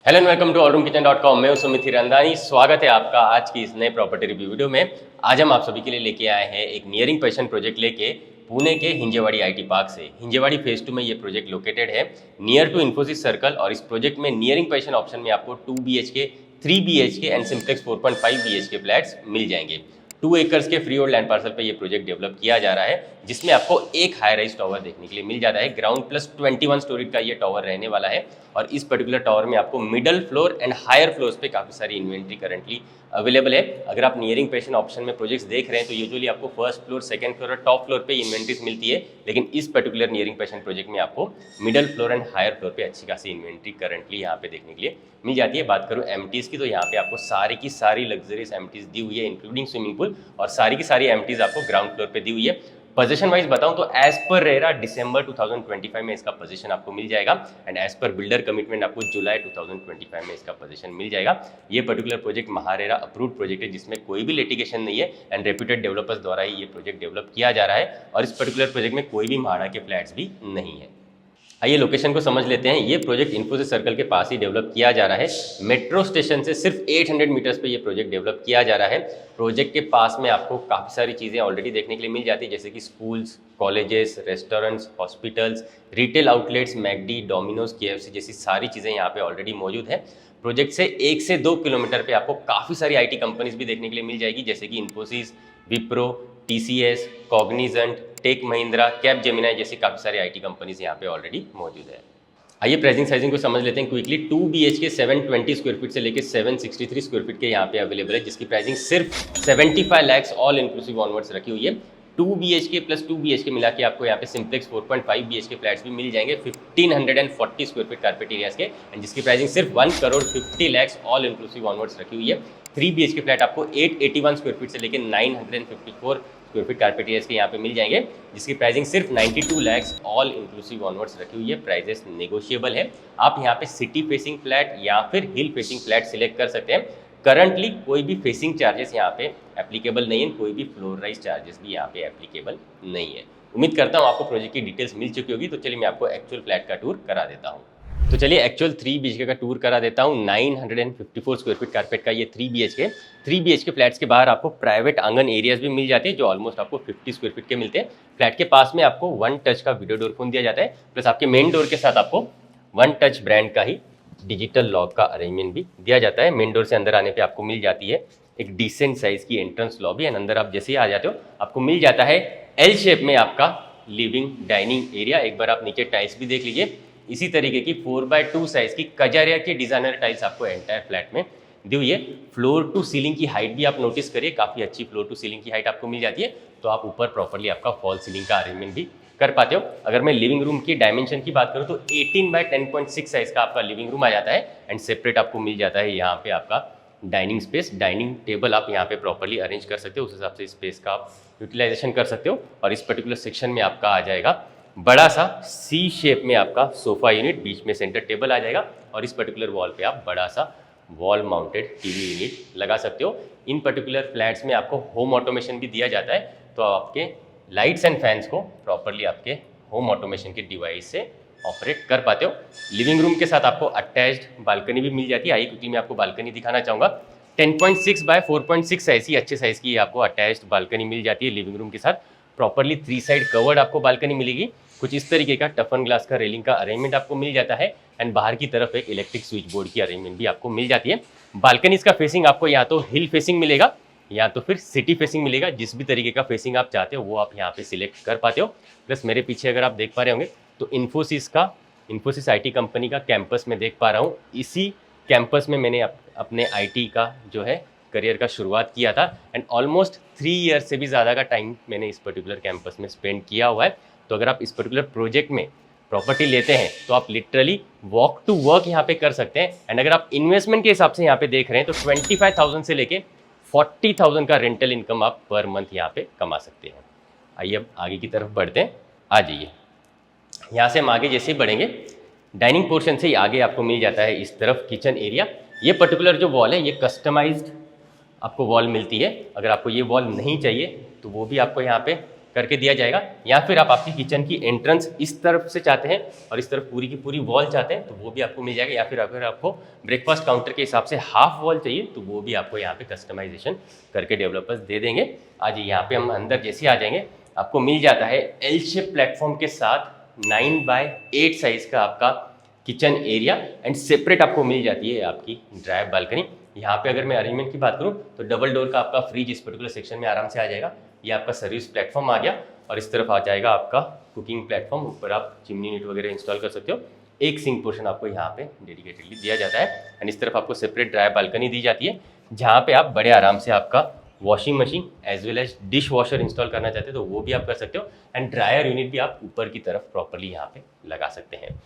Hello and welcome to allroomkitchen.com। मैं हूं सुमित हिरंदानी। स्वागत है आपका आज की इस नए प्रॉपर्टी रिव्यू वीडियो में। आज हम आप सभी के लिए लेके आए हैं एक नियरिंग पोजीशन प्रोजेक्ट लेके पुणे के हिंजेवाड़ी आईटी पार्क से। हिंजेवाड़ी फेज 2 में ये प्रोजेक्ट लोकेटेड है नियर टू इन्फोसिस सर्कल। और इस प्रोजेक्ट में नियरिंग पोजीशन ऑप्शन में आपको 2 BHK, 3 BHK and simplex 4.5 BHK flats मिल जाएंगे। 2 एकर्स के फ्री होल्ड लैंड पार्सल पे ये प्रोजेक्ट डेवलप किया जा रहा है, जिसमें आपको एक हाई राइज टावर देखने के लिए मिल जाता है। ग्राउंड प्लस 21 स्टोरी का ये टावर रहने वाला है। और इस पर्टिकुलर टावर में आपको middle floor and higher floors पे काफ़ी सारी इन्वेंट्री करंटली अवेलेबल है। अगर आप नियरिंग पोजीशन ऑप्शन में प्रोजेक्ट्स देख रहे हैं तो यूजुअली आपको फर्स्ट फ्लोर, सेकंड फ्लोर और टॉप फ्लोर पे इन्वेंट्रीज मिलती है, लेकिन इस पर्टिकुलर नियरिंग पोजीशन प्रोजेक्ट में आपको middle floor and higher floor पे अच्छी खासी इन्वेंट्री करंटली यहाँ पे देखने के लिए मिल जाती है। बात करूँ एमटीज़ की तो यहाँ पे आपको सारी की सारी लग्जरियस एमटीज़ दी हुई है इंक्लूडिंग स्विमिंग पूल, और सारी की सारी एमटीज़ आपको ग्राउंड फ्लोर पे दी हुई है। पोजीशन वाइज बताऊं तो एज पर रेरा दिसंबर 2025 में इसका पोजीशन आपको मिल जाएगा and as per builder commitment आपको जुलाई 2025 में इसका पोजीशन मिल जाएगा। ये particular project MahaRERA approved project है, जिसमें कोई भी लिटिगेशन नहीं है एंड रेप्यूटेड डेवलपर्स द्वारा ही ये प्रोजेक्ट डेवलप किया जा रहा है। और इस पर्टिकुलर प्रोजेक्ट में कोई भी भाड़ा के फ्लैट्स भी नहीं है। आइए लोकेशन को समझ लेते हैं। ये प्रोजेक्ट इन्फोसिस सर्कल के पास ही डेवलप किया जा रहा है। मेट्रो स्टेशन से सिर्फ 800 मीटर्स पे ये प्रोजेक्ट डेवलप किया जा रहा है। प्रोजेक्ट के पास में आपको काफ़ी सारी चीज़ें ऑलरेडी देखने के लिए मिल जाती है, जैसे कि schools, colleges, restaurants, hospitals, retail outlets, McD, Domino's, KFC जैसी सारी चीज़ें यहाँ पे ऑलरेडी मौजूद है। प्रोजेक्ट से 1 से 2 किलोमीटर पे आपको काफ़ी सारी IT कंपनीज भी देखने के लिए मिल जाएगी, जैसे कि Infosys, Wipro, TCS, Cognizant, Tech Mahindra, Capgemini जैसी काफ़ी सारी IT कंपनीज यहाँ पे ऑलरेडी मौजूद है। आइए प्राइसिंग साइजिंग को समझ लेते हैं क्विकली। 2 BHK 720 स्क्वायर फीट से लेकर 763 स्क्वायर फीट के यहाँ पे अवेलेबल है, जिसकी प्राइसिंग सिर्फ 75 लाख ऑल इंक्लूसिव ऑनवर्ड्स रखी हुई है। 2 BHK प्लस 2 BHK मिला के आपको यहाँ पे सिंप्लेक्स 4.5 BHK फ्लैट्स भी मिल जाएंगे 1540 स्क्वायर फीट कारपेट एरियाज के, एंड जिसकी प्राइसिंग सिर्फ 1,50 लाख ऑल इंक्लूसिव ऑनवर्ड्स रखी हुई है। 3 BHK फ्लैट आपको 881 स्क्वायर फीट से लेकर 954 स्क्वायर फीट कारपेट एरियाज के यहाँ पे मिल जाएंगे, जिसकी प्राइसिंग सिर्फ 92 लाख ऑल इंक्लूसिव ऑनवर्ड्स रखी हुई है। प्राइजेस नेगोशिएबल है। आप यहाँ पे सिटी फेसिंग फ्लैट या फिर हिल फेसिंग फ्लैट सिलेक्ट कर सकते हैं। करंटली कोई भी फेसिंग चार्जेस यहाँ पे एप्लीकेबल नहीं है, कोई भी फ्लोर राइज चार्जेस भी यहाँ पे एप्लीकेबल नहीं है। उम्मीद करता हूँ आपको प्रोजेक्ट की डिटेल्स मिल चुकी होगी, तो चलिए मैं आपको एक्चुअल फ्लैट का टूर करा देता हूँ। तो चलिए एक्चुअल 3 BHK का टूर करा देता हूँ। 954 स्क्वायर फीट कारपेट का ये 3 BHK फ्लैट्स के बाहर आपको प्राइवेट आंगन एरियाज भी मिल जाते हैं, जो ऑलमोस्ट आपको 50 स्क्वायर फीट के मिलते हैं। फ्लैट के पास में आपको 1 टच का वीडियो डोर फोन दिया जाता है, प्लस आपके मेन डोर के साथ आपको 1 टच ब्रांड का ही डिजिटल लॉक का अरेंजमेंट भी दिया जाता है। मेन डोर से अंदर आने पे आपको मिल जाती है एक डिसेंट साइज की एंट्रेंस लॉबी, एंड अंदर आप जैसे ही आ जाते हो आपको मिल जाता है L शेप में आपका लिविंग डाइनिंग एरिया। एक बार आप नीचे टाइल्स भी देख लीजिए, इसी तरीके की 4x2 साइज की कजारिया की डिजाइनर टाइल्स आपको एंटायर फ्लैट में दी हुई है। फ्लोर टू सीलिंग की हाइट भी आप नोटिस करिए, काफ़ी अच्छी फ्लोर टू सीलिंग की हाइट आपको मिल जाती है, तो आप ऊपर प्रॉपर्ली आपका फॉल सीलिंग का अरेंजमेंट भी कर पाते हो। अगर मैं लिविंग रूम की डायमेंशन की बात करूं तो 18x10.6 साइज का आपका लिविंग रूम आ जाता है, एंड सेपरेट आपको मिल जाता है यहाँ पे आपका डाइनिंग स्पेस। डाइनिंग टेबल आप यहाँ पे प्रॉपर्ली अरेंज कर सकते हो, उस हिसाब से स्पेस का आप यूटिलाइजेशन कर सकते हो। और इस पर्टिकुलर सेक्शन में आपका आ जाएगा बड़ा सा C शेप में आपका सोफा यूनिट, बीच में सेंटर टेबल आ जाएगा, और इस पर्टिकुलर वॉल पे आप बड़ा सा वॉल माउंटेड TV यूनिट लगा सकते हो। इन पर्टिकुलर फ्लैट्स में आपको होम ऑटोमेशन भी दिया जाता है, तो आपके लाइट्स एंड फैंस को प्रॉपर्ली आपके होम ऑटोमेशन के डिवाइस से ऑपरेट कर पाते हो। लिविंग रूम के साथ आपको अटैच्ड बालकनी भी मिल जाती है। आइए क्योंकि मैं आपको बालकनी दिखाना चाहूँगा। 10.6 बाय 4.6 साइज की अच्छे साइज की आपको अटैच्ड बालकनी मिल जाती है लिविंग रूम के साथ। प्रॉपर्ली 3 साइड कवर्ड आपको बालकनी मिलेगी। कुछ इस तरीके का टफन ग्लास का रेलिंग का अरेंजमेंट आपको मिल जाता है, एंड बाहर की तरफ एक इलेक्ट्रिक स्विच बोर्ड की अरेंजमेंट भी आपको मिल जाती है। बालकनीज का फेसिंग आपको या तो हिल फेसिंग मिलेगा या तो फिर सिटी फेसिंग मिलेगा। जिस भी तरीके का फेसिंग आप चाहते हो वो आप यहाँ पे सिलेक्ट कर पाते हो। प्लस मेरे पीछे अगर आप देख पा रहे होंगे तो इन्फोसिस IT कंपनी का कैंपस में देख पा रहा हूँ। इसी कैंपस में मैंने अपने IT का जो है करियर का शुरुआत किया था, एंड ऑलमोस्ट 3 ईयर से भी ज़्यादा का टाइम मैंने इस पर्टिकुलर कैंपस में स्पेंड किया हुआ है। तो अगर आप इस पर्टिकुलर प्रोजेक्ट में प्रॉपर्टी लेते हैं तो आप लिटरली वॉक टू वर्क यहाँ पे कर सकते हैं। एंड अगर आप इन्वेस्टमेंट के हिसाब से यहाँ पे देख रहे हैं तो 25,000 से लेके 40,000 का रेंटल इनकम आप पर मंथ यहाँ पे कमा सकते हैं। आइए अब आगे की तरफ बढ़ते हैं, आ जाइए। यहाँ से हम आगे जैसे ही बढ़ेंगे डाइनिंग पोर्शन से ही आगे आपको मिल जाता है इस तरफ किचन एरिया। ये पर्टिकुलर जो वॉल है ये कस्टमाइज्ड आपको वॉल मिलती है। अगर आपको ये वॉल नहीं चाहिए तो वो भी आपको यहाँ पे करके दिया जाएगा। या फिर आप आपकी किचन की एंट्रेंस इस तरफ से चाहते हैं और इस तरफ पूरी की पूरी वॉल चाहते हैं तो वो भी आपको मिल जाएगा। या फिर अगर आपको ब्रेकफास्ट काउंटर के हिसाब से हाफ वॉल चाहिए तो वो भी आपको यहाँ पे कस्टमाइजेशन करके डेवलपर्स दे देंगे। आज यहाँ पे हम अंदर जैसे आ जाएंगे आपको मिल जाता है एल शेप प्लेटफॉर्म के साथ 9x8 साइज का आपका किचन एरिया एंड सेपरेट आपको मिल जाती है आपकी ड्राई बालकनी। यहाँ पे अगर मैं अरेंजमेंट की बात करूँ तो डबल डोर का आपका फ्रिज इस पर्टिकुलर सेक्शन में आराम से आ जाएगा। ये आपका सर्विस प्लेटफॉर्म आ गया और इस तरफ आ जाएगा आपका कुकिंग प्लेटफॉर्म, ऊपर आप चिमनी यूनिट वगैरह इंस्टॉल कर सकते हो। एक सिंक पोर्शन आपको यहाँ पे डेडिकेटेडली दिया जाता है एंड इस तरफ आपको सेपरेट ड्राई बालकनी दी जाती है जहाँ पे आप बड़े आराम से आपका washing machine as well as dishwasher install करना चाहते हो तो वो भी आप कर सकते हो एंड ड्रायर यूनिट भी आप ऊपर की तरफ प्रॉपरली यहाँ पे लगा सकते हैं।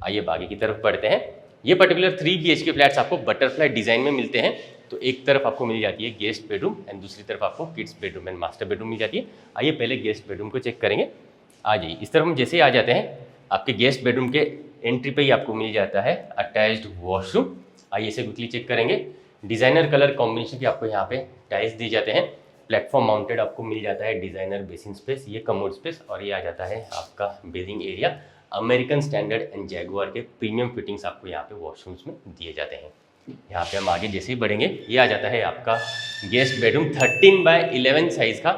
आइए बाकी की तरफ बढ़ते हैं। ये पर्टिकुलर 3 BHK फ्लैट्स आपको बटरफ्लाई डिजाइन में मिलते हैं। तो एक तरफ आपको मिल जाती है गेस्ट बेडरूम एंड दूसरी तरफ आपको kids bedroom and master bedroom मिल जाती है। आइए पहले गेस्ट बेडरूम को चेक करेंगे। आ जाइए, इस तरफ हम जैसे ही आ जाते हैं आपके गेस्ट बेडरूम के एंट्री पे ही आपको मिल जाता है अटैच्ड वॉशरूम। आइए इसे क्विकली चेक करेंगे। डिजाइनर कलर कॉम्बिनेशन के आपको यहाँ पे टाइल्स दिए जाते हैं। प्लेटफॉर्म माउंटेड आपको मिल जाता है डिजाइनर बेसिन स्पेस, ये कमोड स्पेस और ये आ जाता है आपका basin area. American standard and Jaguar के प्रीमियम फिटिंग्स आपको यहाँ पे वॉशरूम्स में दिए जाते हैं। यहाँ पे हम आगे जैसे ही बढ़ेंगे ये आ जाता है आपका गेस्ट बेडरूम 13x11 साइज का,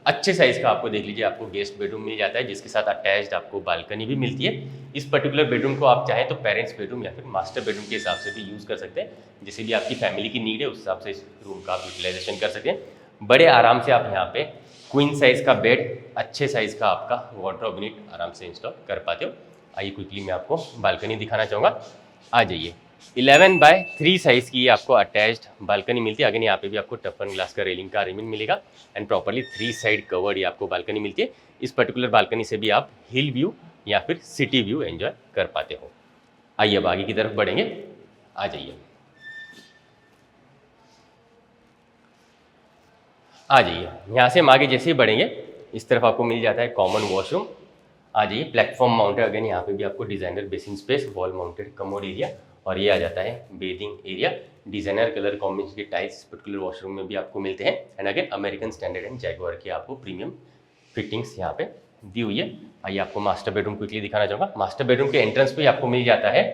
अच्छे साइज का आपको देख लीजिए आपको गेस्ट बेडरूम मिल जाता है जिसके साथ अटैच्ड आपको बालकनी भी मिलती है। इस पर्टिकुलर बेडरूम को आप चाहें तो पेरेंट्स बेडरूम या फिर मास्टर बेडरूम के हिसाब से भी यूज़ कर सकते हैं। जैसे भी आपकी फैमिली की नीड है उस हिसाब से इस रूम का आप यूटिलाइजेशन कर सकते हैं। बड़े आराम से आप यहाँ पे क्वीन साइज का बेड, अच्छे साइज का आपका वार्डरोब यूनिट आराम से इंस्टॉल कर पाते हो। आइए क्विकली मैं आपको बालकनी दिखाना चाहूँगा। आ जाइए, 11x3 साइज़ की आपको अटैच्ड बालकनी मिलती है। अगेन यहाँ पे भी आपको टफन ग्लास का रेलिंग का अरेंजमेंट मिलेगा एंड प्रॉपर्ली 3 साइड कवर्ड ये आपको बालकनी मिलती है। इस पर्टिकुलर बालकनी से भी आप हिल व्यू या फिर सिटी व्यू एंजॉय कर पाते हो। आइए अब आगे की तरफ बढ़ेंगे। आ जाइए, आ जाइए, यहाँ से हम आगे जैसे ही बढ़ेंगे इस तरफ आपको मिल जाता है कॉमन वॉशरूम। आ जाइए, प्लेटफॉर्म माउंटेड, अगेन यहाँ पे भी आपको designer basin space, wall mounted commode area और ये आ जाता है bathing area. Designer colour combination के टाइल्स पर्टिकुलर वॉशरूम में भी आपको मिलते हैं and again American standard and Jaguar की आपको प्रीमियम फिटिंग्स यहाँ पे दी हुई है। आइए आपको मास्टर बेडरूम क्विकली दिखाना चाहूँगा। मास्टर बेडरूम के एंट्रेंस पे आपको मिल जाता है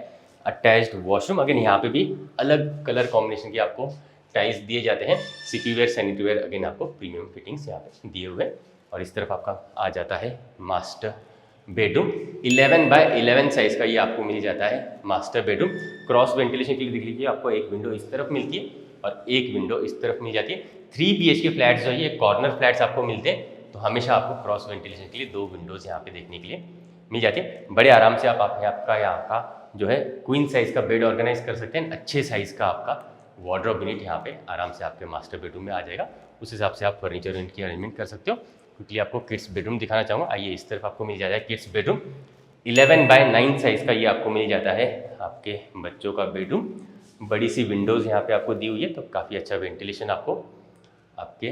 अटैच्ड वॉशरूम। अगेन यहाँ पे भी अलग कलर कॉम्बिनेशन के आपको टाइल्स दिए जाते हैं। City ware, sanitary ware, again आपको प्रीमियम फिटिंग्स यहाँ पे दिए हुए हैं। और इस तरफ आपका आ जाता है मास्टर बेडरूम 11x11 साइज का, ये आपको मिल जाता है मास्टर बेडरूम। क्रॉस वेंटिलेशन के लिए देख लीजिए आपको एक विंडो इस तरफ मिलती है और एक विंडो इस तरफ मिल जाती है। 3 BHK फ्लैट्स जो है ये कॉर्नर फ्लैट्स आपको मिलते हैं तो हमेशा आपको क्रॉस वेंटिलेशन के लिए 2 विंडोज़ यहाँ पे देखने के लिए मिल जाती है। बड़े आराम से आप आपका यहाँ का जो है क्वीन साइज का बेड ऑर्गेनाइज कर सकते हैं। अच्छे साइज का आपका वार्डरोब यूनिट यहाँ पे आराम से आपके मास्टर बेडरूम में आ जाएगा। उस हिसाब से आप फर्नीचर यूनिट की अरेंजमेंट कर सकते हो। क्विकली आपको किड्स बेडरूम दिखाना चाहूँगा। आइए, इस तरफ आपको मिल जाता है किड्स बेडरूम 11x9 साइज़ का, ये आपको मिल जाता है आपके बच्चों का बेडरूम। बड़ी सी विंडोज़ यहाँ पे आपको दी हुई है तो काफ़ी अच्छा वेंटिलेशन आपको आपके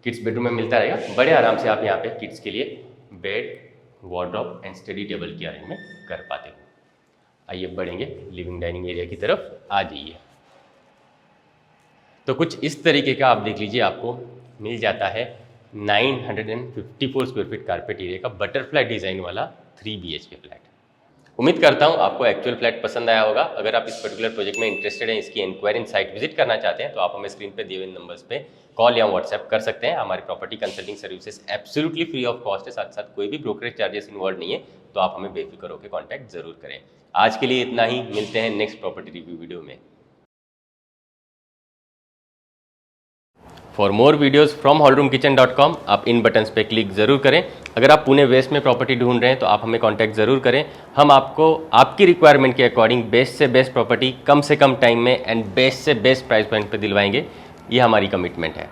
किड्स बेडरूम में मिलता रहेगा। बड़े आराम से आप यहाँ पे किड्स के लिए bed, wardrobe and study table की अरेंजमेंट कर पाते हो। आइए बढ़ेंगे लिविंग डाइनिंग एरिया की तरफ। आ जाइए, तो कुछ इस तरीके का आप देख लीजिए आपको मिल जाता है 954 स्क्वायर फीट कारपेट एरिया का बटरफ्लाई डिज़ाइन वाला 3 BHK फ्लैट। उम्मीद करता हूँ आपको एक्चुअल फ्लैट पसंद आया होगा। अगर आप इस पर्टिकुलर प्रोजेक्ट में इंटरेस्टेड हैं, इसकी इंक्वायरी साइट विजिट करना चाहते हैं तो आप हमें स्क्रीन पे दिए हुए नंबर्स पे कॉल या व्हाट्सएप कर सकते हैं। हमारी property consulting services absolutely free of cost है, साथ साथ कोई भी ब्रोकरेज चार्जेस इन्वॉल्व नहीं है, तो आप हमें बेफिक्र होकर कॉन्टैक्ट जरूर करें। आज के लिए इतना ही, मिलते हैं नेक्स्ट प्रॉपर्टी रिव्यू वीडियो में। For more videos from hallroomkitchen.com आप इन बटन्स पे क्लिक ज़रूर करें। अगर आप पुणे वेस्ट में प्रॉपर्टी ढूंढ रहे हैं तो आप हमें कांटेक्ट ज़रूर करें। हम आपको आपकी रिक्वायरमेंट के अकॉर्डिंग बेस्ट से बेस्ट प्रॉपर्टी कम से कम टाइम में एंड बेस्ट से बेस्ट प्राइस पॉइंट पे दिलवाएंगे। ये हमारी कमिटमेंट है।